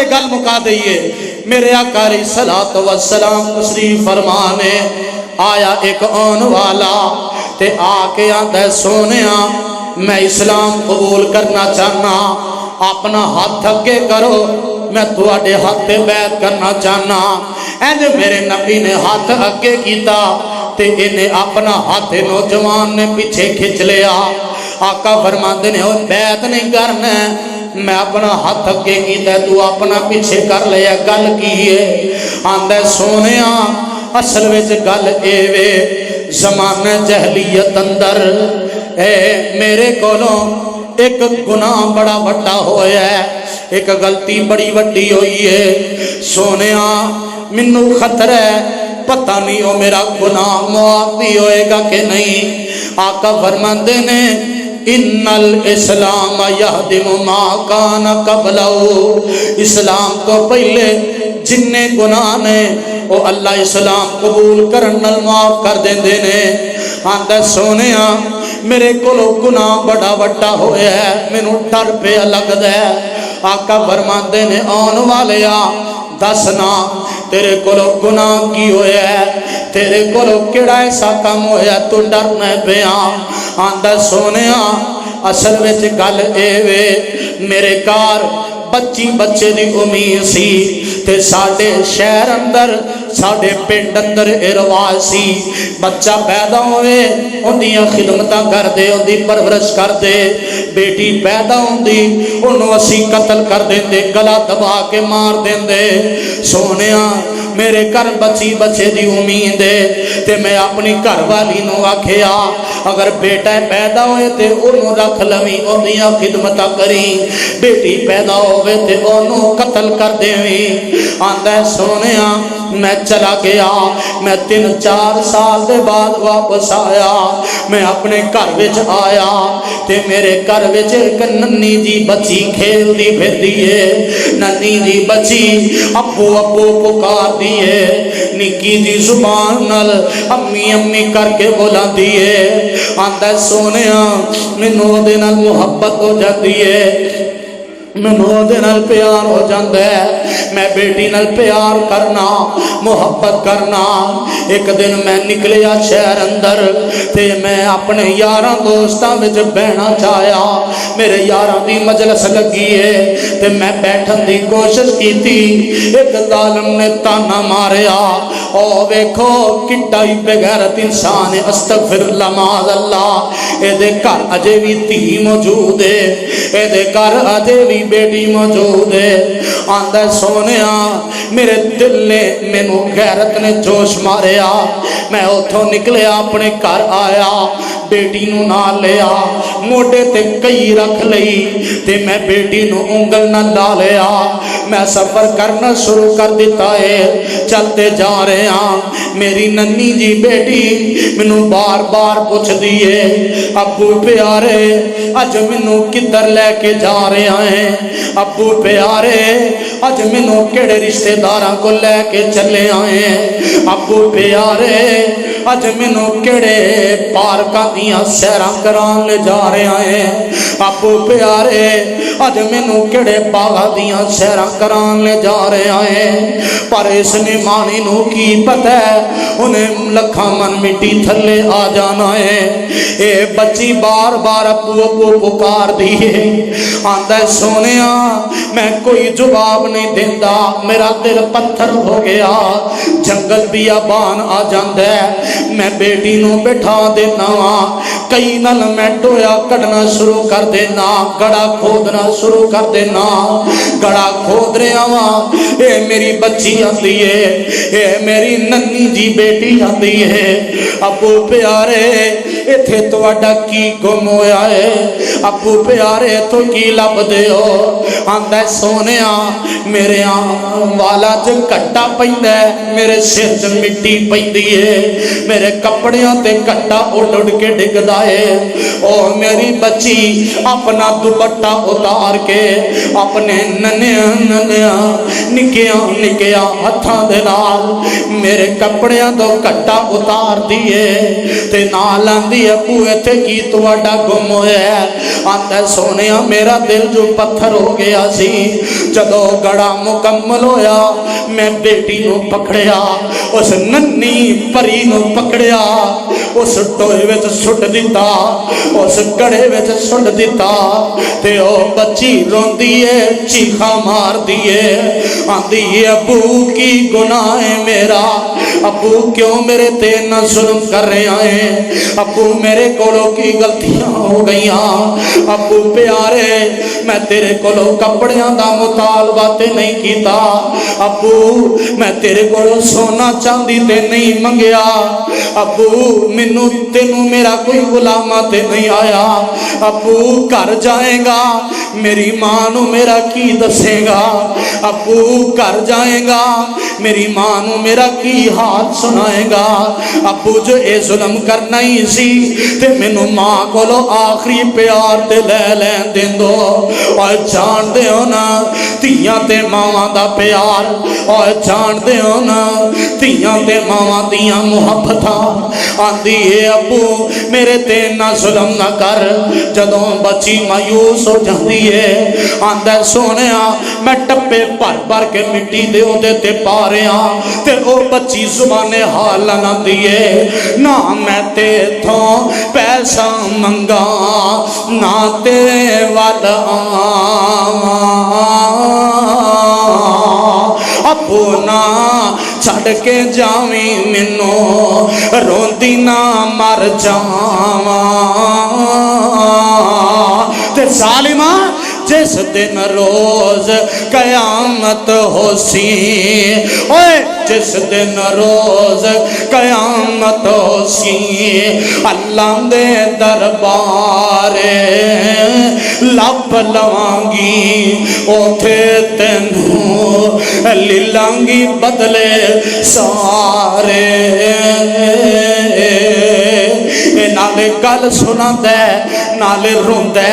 गल मुका दईए। मेरे आका सलात व सलाम तशरीफ फरमाने आया एक आने वाला ते आके आंदा सोनिया मैं इस्लाम कबूल करना चाहना, अपना हाथ अगे करो मैं तुहाडे हाथ ते बैत करना चाहना। इंज मेरे नबी ने हाथ अगे कीता ते इन्हें अपना हाथ नौजवान ने पीछे खिंच लिया। आका फरमाते ने बैत नहीं करना, मैं अपना हाथ अगे कीता तू अपना पीछे कर लिया, गल की है? आंदा सोनिया असल विच गल एवे ज़माने जहलीयत अंदर मेरे कोलों एक गुनाह बड़ा वड्डा होया है, एक गलती बड़ी वड्डी हुई है। सोनिया मैनू खतरा है, पता नहीं वो मेरा गुनाह मुआफ भी होएगा कि नहीं। आका फरमाते ने इन्नल इस्लाम यहदिमु मा कान कबलहु, इस्लाम तो पहले जिन्ने गुनाह ने वो अल्लाह इस्लाम कबूल करन नाल माफ कर देंदे ने। आंदा सोनिया मेरे कोलो गुनाह बड़ा वड्डा होया है, मैनू डर पिया लगदा है। आका फरमाते ने आने वालिया दसना तेरे कोलो गुनाह की होया है, तेरे कोलो केड़ा ऐसा काम होया तू डरना पिया। आंदा सोनिया असल विच गल एवे मेरे घर बच्ची बच्चे की उम्मीद सी ते साडे शहर अंदर साडे पिंड अंदर रिवाज सी बच्चा पैदा होवे उन्दियां खिदमतां करदे उन्दी परवरिश करदे। बेटी पैदा होंदी उन्होंने असी कतल कर देंदे, गला दबा के मार देंदे। सोनिया मेरे घर बच्ची बच्चे की उम्मीद है ते मैं अपनी घरवाली नूं आखिया अगर बेटा पैदा होए तो उन्होंने रख लवी, उन्दियां खिदमतां करी, बेटी पैदा होवे ते उन्होंने कतल कर देवी। आंदा सोनिया मैं चला गया, मैं 3-4 साल के बाद वापस आया। मैं अपने घर विच आया ते मेरे घर विच एक नन्नी जी बच्ची खेलती फिरती है। नन्नी जी बच्ची अब्बू अब्बू पुकारती है, निक्की जी जुबान नाल अम्मी अम्मी करके बुलाती है। आंदा सोनिया मैनू उहदे नाल मुहब्बत हो जाती है, मैनू उहदे नाल प्यार हो जाता है। मैं बेटी नाल प्यार करना मुहब्बत करना। एक दिन मैं निकलिया शहर अंदर ते मैं अपने यारां दोस्तां विच बहना चाहया। मेरे यारां दी मजलिस लगी है ते मैं बैठन दी कोशिश की। एक जालिम ने ताना मारिया, ओ वेखो किड्डा ही बेगैरत इंसान है, अस्तगफिरुल्लाह माअल्लाह। एदे घर अजे भी धी मौजूद है, एदे घर अजे भी बेटी मौजूद है। आंदा सोनिया मेरे दिल ने मैनू गैरत ने जोश मारिया। मैं उथों निकलिया अपने घर आया, बेटी नू नाल लिया, मोढे ते कई रख लई ते मैं बेटी नू उंगल ना ला लिया। मैं सफर करना शुरू कर दिता है, चलते जा रहे हैं। मेरी नन्नी जी बेटी मैनू बार बार पुछदी है अब्बू प्यारे अज मैनू किधर लैके जा रहे हैं, अब्बू प्यारे अज मैनू केड़े रिश्तेदारां को लैके चले आए, अब्बू प्यारे अज मैनू केड़े पार्कां दियां सैरां करान ले जा रहे हैं, अब्बू प्यारे अज मैनू केड़े बागां दियां सैरां करान ले जा रहे हैं। पर इसने मानी नू की पता है उन्हें लखा मन मिट्टी थले आ जाना है। ये बच्ची बार बार अब्बू अब्बू पुकार दी है। आंदा सोनिया मैं कोई जवाब नहीं देता, मेरा दिल पत्थर हो गया। जंगल बियाबान आ जाता है, मैं बेटी नू बैठा देना वा, कई नल मैं टोया कढ़ना शुरू कर देना, गड़ा खोदना शुरू कर देना, गड़ा खोद रहा वा। ये मेरी बच्ची आती है, ये मेरी नन्नी जी बेटी आती है। अब्बू प्यारे इथे तुहाडा की गुम होया है, अब्बू प्यारे तो की लभदे हो। आंदा सोनिया मेरे वाला च घट्टा पैंदा है, मेरे सिर च मिट्टी पैंदी है, मेरे कपड़ियों ते घट्टा उड़ उड़ के डिगदा है। ओ मेरी बच्ची अपना दुपट्टा उतार के अपने नन्या नन्या निक्किया निक्किया हत्थां दे नाल मेरे कपड़ियां तो घट्टा उतार दिए ते नाल आंदी है अबू इत्थे की तुहाडा गुम होया। आंदा सोने मेरा दिल जो पत्थर हो गया सी जदों गड़ा मुकम्मल होया मैं बेटी नू पकड़िया उस नन्नी परी नू पकड़िया उस टोए विच सुट दिता उस गड़े विच सुट दिता ते ओ बच्ची रोंदी है चीखा मार दिए आंदी है अबू की गुनाह है मेरा अबू क्यों मेरे ते ना जुल्म कर रहे हैं अबू मेरे कोलों की गलतियां हो गईयां अबू प्यारे मैं तेरे कोलों कपड़ियां दा मुतालबा ते नहीं कीता अबू मैं तेरे कोलों सोना चांदी ते नहीं मंगया अबू मैनू तेनू मेरा कोई गुलामा ते नहीं आया अबू घर जाएगा मेरी मां नू मेरा की दसेगा अबू घर जाएगा मेरी मां नू मेरा की हाल सुनाएगा अबू जो ये जुल्म करना ही सी ते मैनू मां कोलों आखिरी प्यार ते ले लैन देंदो और जानदे हो ना धीयां ते मावां दा प्यार और जानदे हो ना धीयां ते मावां दियां मुहब्बतां आंदी है अबू मेरे ते ना जुल्म ना कर जदों बच्ची मायूस हो जाती है आंदा सोनिया मैं टप्पे भर भर के मिट्टी दे ओदे ते पा रहा ते ओ बच्ची जुबाने हाल लांदी है ना मैं ते थों पैसा मंगा ना तेरे वल अबू ना छड़ के जावी मैनू रोंदी ना मर जावा ते जालिमा जिस दिन रोज कयामत होसी ओए जिस दिन रोज कयामत होसी अल्लाह दे दरबार लप लवांगी ओथे तेनू लीलांगी बदले सारे नाले गल सुनांदा नाले रोंदा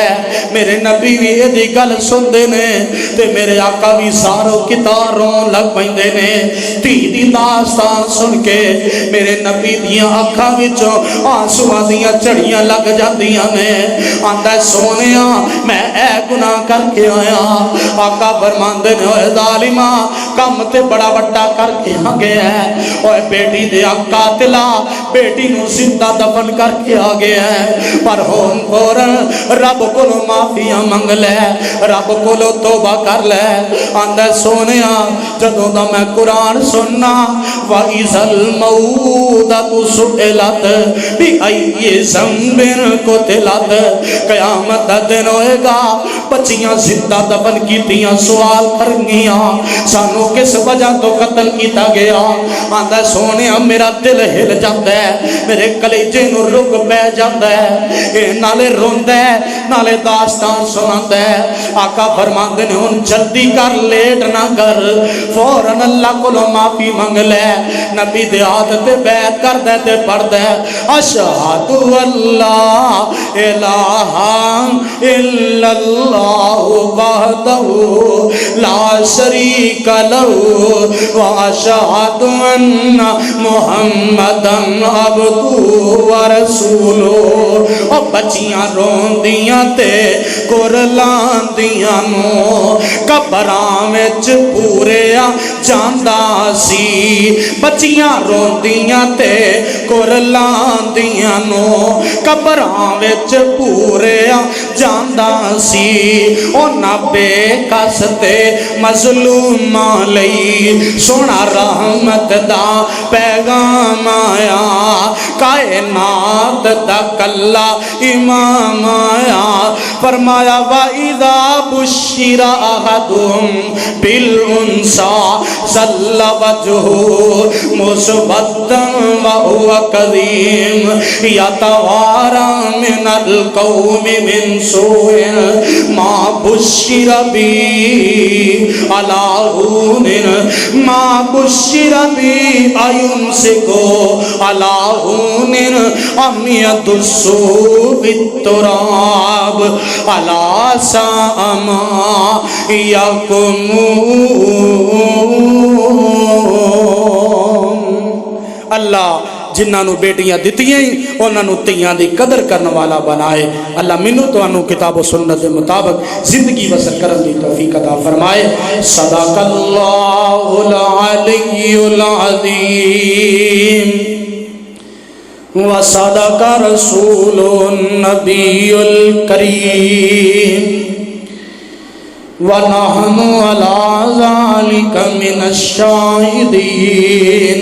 मेरे नबी भी यही गल सुनते ने ते मेरे आका भी सारो कितार रोन लग पैंदे ने धी दी दास्तान सुन के मेरे नबी दियां अखां विचों आंसुआं दियां झड़ियां लग जांदियां ने आंदा सोनिया मैं ऐ गुनाह करके आया आका फरमांदे ने ओए जालिमा कम ते बड़ा वड्डा करके आ गया ओए बेटी दे आका तिला बेटी नू जिंदा दफन करके आ गया पर होन फौरन रब कोलों माफिया मंग ले रब कोलों तौबा कर ले आंदा सोनिया जदों दा मैं कुरान सुनना वा इज़ल मऊदतु सुइलत बि अय्यि ज़ंबिन कुतिलत क़यामत दा दिन होएगा बच्चियां जिंदा दफन कीतियां सवाल करनियां सानू किस वजह तो कत्ल किया गया आंदा सोनिया मेरा दिल हिल जाता है मेरे कलेजे नू रुक पै जाता है ए नाले रोंदा है नाले दास्तान सुनांदा है आका फरमांदे ने हुन जल्दी कर लेट ना कर फौरन अल्लाह कोलों माफी मंग ले नबी दे हाथ ते बैत करदा ते पढ़दा अशहदु अल्ला इलाहा इल्लल्लाहु वहदहु ला शरीका लहू व अशहदु अन्ना मुहम्मदन अब्दुहु व रसूलुहु ओ बच्चियां रोंदियां ते कुरलांदियां नो कबरां विच पूरिया जांदा सी बच्चियां रोंदियां ते कुरलांदियां नो कबरां विच पूरिया जांदा सी ओना बेकस ते मजलूमां लई सोना रहमत दा पैगाम आया कायनात दा कल्ला इमाम आया फरमाया वा इज़ा बुश्शिरा अहदुहुम बिल उन्सा ज़ल्ला वजहु मुस्वद्दन व हुवा कज़ीम यतवारा मिनल कौमि मिन सूइन मा बुश्शिरा बि अलाहुनिन मा बुश्शिरा बि अयुमसिको अलाहुनिन अम यदुस्सु बित्तुराब अला सामा यकुमून अल्लाह जिन्होंने बेटियां दित्तियां ही उन्होंने तियां की कदर करने वाला बनाए। अल्लाह मैनू तुहानू किताब सुन्नत के मुताबिक जिंदगी बसर करने की तौफीक अता फरमाए। सदाकल्लाहुल अलियुल अज़ीम व सदका रसूलुन नबियुल करीम व नहनु अला ज़ालिका मिनश शाहिदीन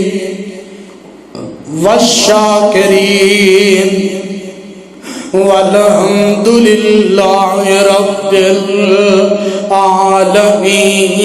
वश्शाकिरीन वल्हम्दुलिल्लाहि रब्बिल आलमीन।